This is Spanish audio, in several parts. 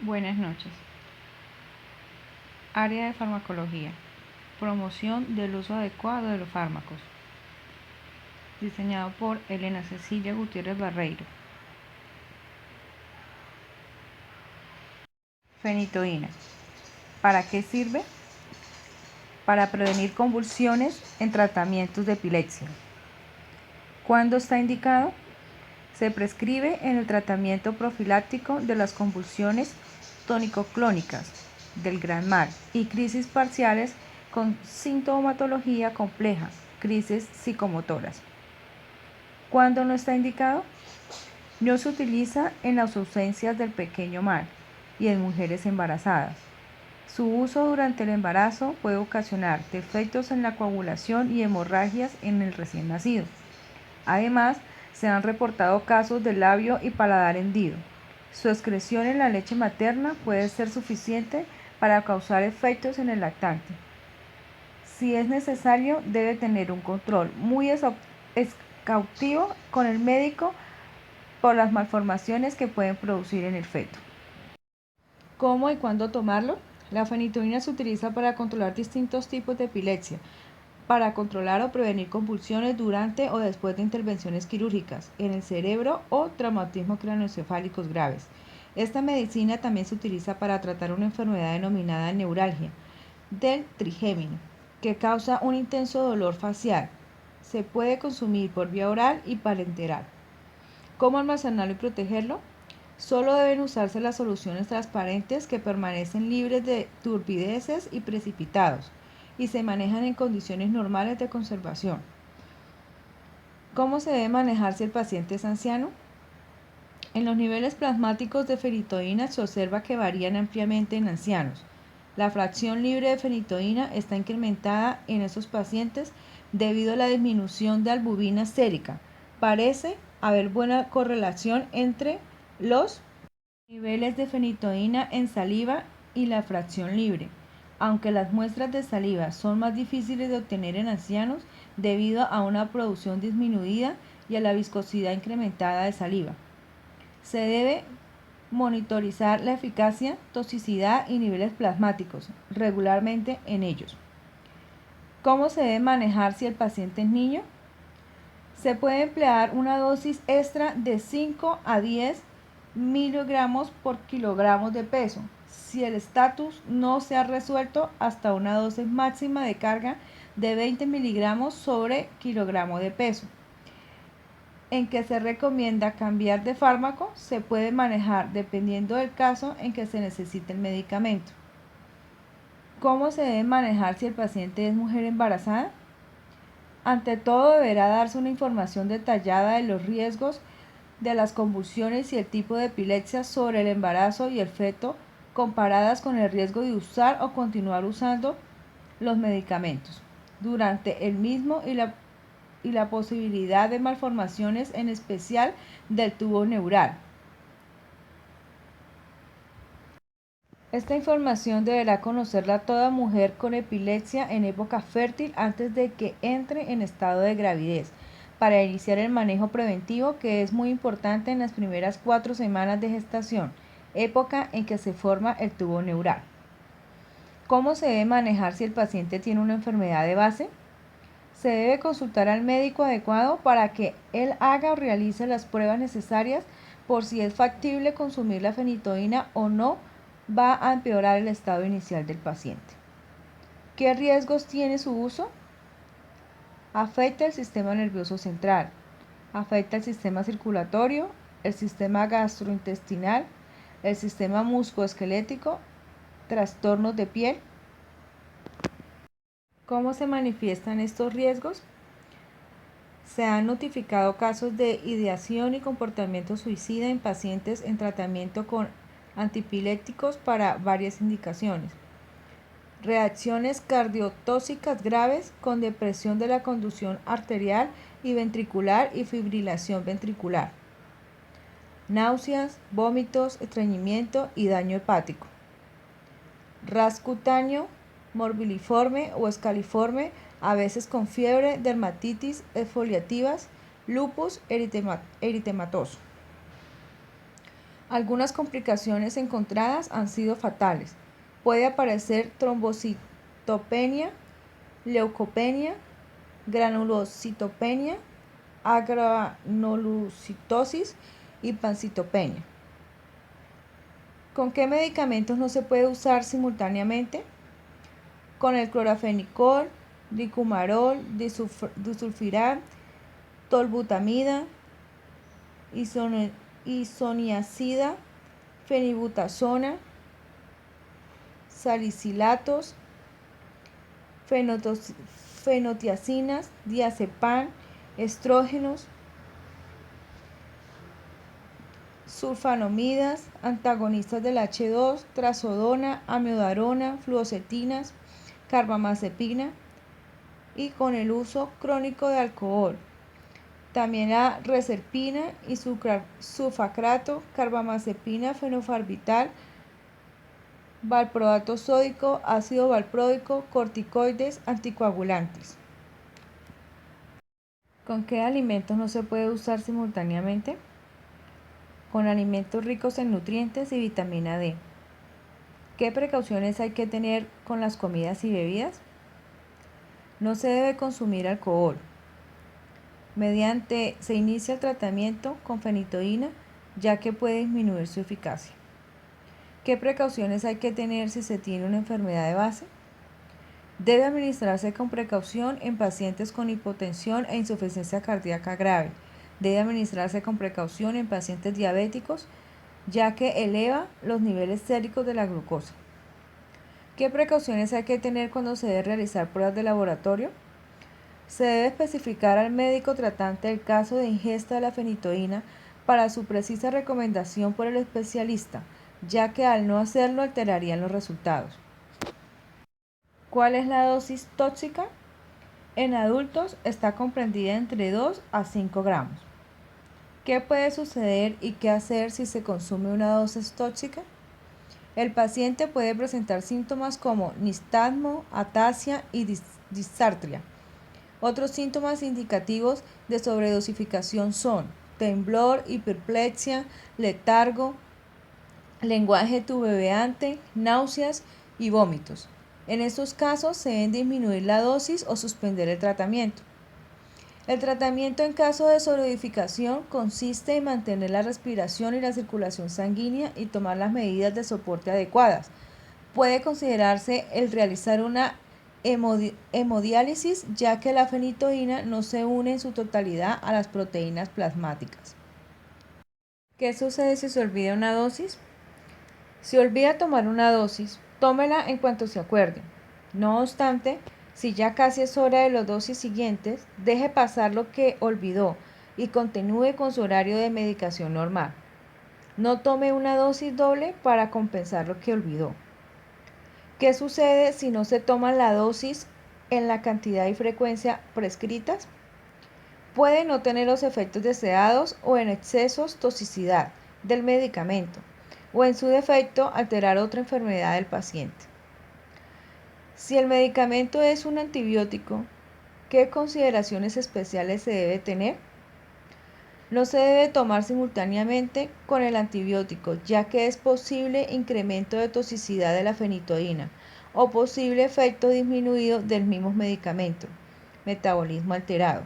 Buenas noches. Área de farmacología. Promoción del uso adecuado de los fármacos. Diseñado por Elena Cecilia Gutiérrez Barreiro. Fenitoína. ¿Para qué sirve? Para prevenir convulsiones en tratamientos de epilepsia. ¿Cuándo está indicado? Se prescribe en el tratamiento profiláctico de las convulsiones tónico-clónicas del gran mal y crisis parciales con sintomatología compleja, crisis psicomotoras. ¿Cuándo no está indicado? No se utiliza en las ausencias del pequeño mal y en mujeres embarazadas. Su uso durante el embarazo puede ocasionar defectos en la coagulación y hemorragias en el recién nacido. Además, se han reportado casos de labio y paladar hendido. Su excreción en la leche materna puede ser suficiente para causar efectos en el lactante. Si es necesario, debe tener un control muy exhaustivo con el médico por las malformaciones que pueden producir en el feto. ¿Cómo y cuándo tomarlo? La fenitoína se utiliza para controlar distintos tipos de epilepsia, para controlar o prevenir convulsiones durante o después de intervenciones quirúrgicas en el cerebro o traumatismos craneoencefálicos graves. Esta medicina también se utiliza para tratar una enfermedad denominada neuralgia del trigémino, que causa un intenso dolor facial. Se puede consumir por vía oral y parenteral. ¿Cómo almacenarlo y protegerlo? Solo deben usarse las soluciones transparentes que permanecen libres de turbideces y precipitados y se manejan en condiciones normales de conservación. ¿Cómo se debe manejar si el paciente es anciano? En los niveles plasmáticos de fenitoína se observa que varían ampliamente en ancianos. La fracción libre de fenitoína está incrementada en esos pacientes debido a la disminución de albumina sérica. Parece haber buena correlación entre los niveles de fenitoína en saliva y la fracción libre, aunque las muestras de saliva son más difíciles de obtener en ancianos debido a una producción disminuida y a la viscosidad incrementada de saliva. Se debe monitorizar la eficacia, toxicidad y niveles plasmáticos regularmente en ellos. ¿Cómo se debe manejar si el paciente es niño? Se puede emplear una dosis extra de 5 a 10 miligramos por kilogramo de peso, si el estatus no se ha resuelto, hasta una dosis máxima de carga de 20 miligramos sobre kilogramo de peso. En que se recomienda cambiar de fármaco, se puede manejar dependiendo del caso en que se necesite el medicamento. ¿Cómo se debe manejar si el paciente es mujer embarazada? Ante todo, deberá darse una información detallada de los riesgos de las convulsiones y el tipo de epilepsia sobre el embarazo y el feto, comparadas con el riesgo de usar o continuar usando los medicamentos durante el mismo y la posibilidad de malformaciones, en especial del tubo neural. Esta información deberá conocerla toda mujer con epilepsia en época fértil antes de que entre en estado de gravidez, para iniciar el manejo preventivo, que es muy importante en las primeras 4 semanas de gestación, época en que se forma el tubo neural. ¿Cómo se debe manejar si el paciente tiene una enfermedad de base? Se debe consultar al médico adecuado para que él haga o realice las pruebas necesarias por si es factible consumir la fenitoína o no va a empeorar el estado inicial del paciente. ¿Qué riesgos tiene su uso? Afecta el sistema nervioso central, afecta el sistema circulatorio, el sistema gastrointestinal, el sistema musculoesquelético, trastornos de piel. ¿Cómo se manifiestan estos riesgos? Se han notificado casos de ideación y comportamiento suicida en pacientes en tratamiento con antiepilépticos para varias indicaciones. Reacciones cardiotóxicas graves con depresión de la conducción arterial y ventricular y fibrilación ventricular. Náuseas, vómitos, estreñimiento y daño hepático. Ras cutáneo, morbilliforme o escaliforme, a veces con fiebre, dermatitis exfoliativas, lupus eritematoso. Algunas complicaciones encontradas han sido fatales. Puede aparecer trombocitopenia, leucopenia, granulocitopenia, agranulocitosis y pancitopenia. ¿Con qué medicamentos no se puede usar simultáneamente? Con el clorafenicol, dicumarol, disulfiram, tolbutamida, isoniazida, fenibutasona, salicilatos, fenotiacinas, diazepam, estrógenos, sulfonamidas, antagonistas del H2, trazodona, amiodarona, fluoxetinas, carbamazepina y con el uso crónico de alcohol. También la reserpina y sulfacrato, carbamazepina, fenobarbital, valproato sódico, ácido valproico, corticoides, anticoagulantes. ¿Con qué alimentos no se puede usar simultáneamente? Con alimentos ricos en nutrientes y vitamina D. ¿Qué precauciones hay que tener con las comidas y bebidas? No se debe consumir alcohol. Se inicia el tratamiento con fenitoína, ya que puede disminuir su eficacia. ¿Qué precauciones hay que tener si se tiene una enfermedad de base? Debe administrarse con precaución en pacientes con hipotensión e insuficiencia cardíaca grave. Debe administrarse con precaución en pacientes diabéticos, ya que eleva los niveles séricos de la glucosa. ¿Qué precauciones hay que tener cuando se debe realizar pruebas de laboratorio? Se debe especificar al médico tratante el caso de ingesta de la fenitoína para su precisa recomendación por el especialista, ya que al no hacerlo alterarían los resultados. ¿Cuál es la dosis tóxica? En adultos está comprendida entre 2 a 5 gramos. ¿Qué puede suceder y qué hacer si se consume una dosis tóxica? El paciente puede presentar síntomas como nistagmo, ataxia y disartria. Otros síntomas indicativos de sobredosificación son temblor, hiperplexia, letargo, lenguaje tubeante, náuseas y vómitos. En estos casos se deben disminuir la dosis o suspender el tratamiento. El tratamiento en caso de sobredosificación consiste en mantener la respiración y la circulación sanguínea y tomar las medidas de soporte adecuadas. Puede considerarse el realizar una hemodiálisis, ya que la fenitoína no se une en su totalidad a las proteínas plasmáticas. ¿Qué sucede si se olvida una dosis? Si olvida tomar una dosis, tómela en cuanto se acuerde. No obstante, si ya casi es hora de las dosis siguientes, deje pasar lo que olvidó y continúe con su horario de medicación normal. No tome una dosis doble para compensar lo que olvidó. ¿Qué sucede si no se toma la dosis en la cantidad y frecuencia prescritas? Puede no tener los efectos deseados o en excesos toxicidad del medicamento o en su defecto alterar otra enfermedad del paciente. Si el medicamento es un antibiótico, ¿qué consideraciones especiales se debe tener? No se debe tomar simultáneamente con el antibiótico, ya que es posible incremento de toxicidad de la fenitoína o posible efecto disminuido del mismo medicamento, metabolismo alterado.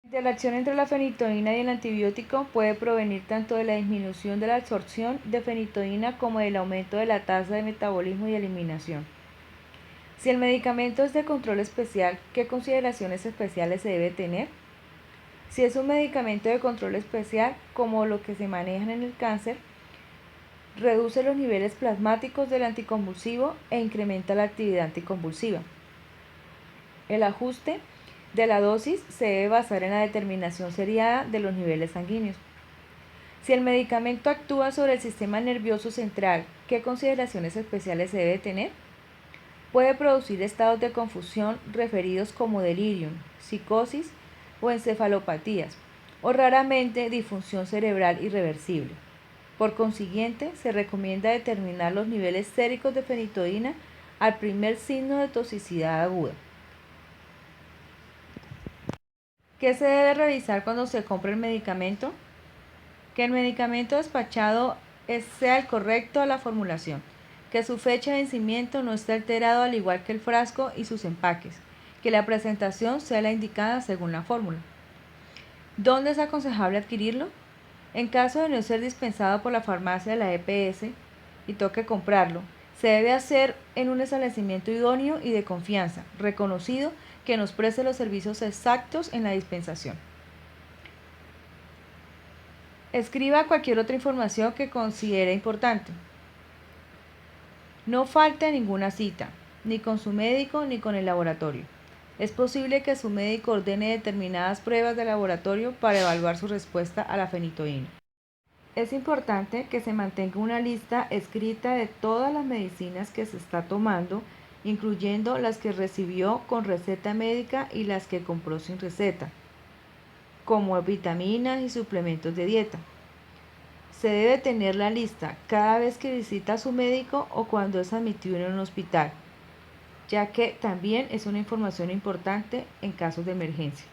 La interacción entre la fenitoína y el antibiótico puede provenir tanto de la disminución de la absorción de fenitoína como del aumento de la tasa de metabolismo y eliminación. Si el medicamento es de control especial, ¿qué consideraciones especiales se debe tener? Si es un medicamento de control especial, como lo que se manejan en el cáncer, reduce los niveles plasmáticos del anticonvulsivo e incrementa la actividad anticonvulsiva. El ajuste de la dosis se debe basar en la determinación seriada de los niveles sanguíneos. Si el medicamento actúa sobre el sistema nervioso central, ¿qué consideraciones especiales se debe tener? Puede producir estados de confusión referidos como delirium, psicosis o encefalopatías, o raramente disfunción cerebral irreversible. Por consiguiente, se recomienda determinar los niveles séricos de fenitoína al primer signo de toxicidad aguda. ¿Qué se debe revisar cuando se compra el medicamento? Que el medicamento despachado sea el correcto a la formulación, que su fecha de vencimiento no esté alterado al igual que el frasco y sus empaques, que la presentación sea la indicada según la fórmula. ¿Dónde es aconsejable adquirirlo? En caso de no ser dispensado por la farmacia de la EPS y toque comprarlo, se debe hacer en un establecimiento idóneo y de confianza, reconocido, que nos preste los servicios exactos en la dispensación. Escriba cualquier otra información que considere importante. No falte a ninguna cita, ni con su médico ni con el laboratorio. Es posible que su médico ordene determinadas pruebas de laboratorio para evaluar su respuesta a la fenitoína. Es importante que se mantenga una lista escrita de todas las medicinas que se está tomando, incluyendo las que recibió con receta médica y las que compró sin receta, como vitaminas y suplementos de dieta. Se debe tener la lista cada vez que visita a su médico o cuando es admitido en un hospital, ya que también es una información importante en casos de emergencia.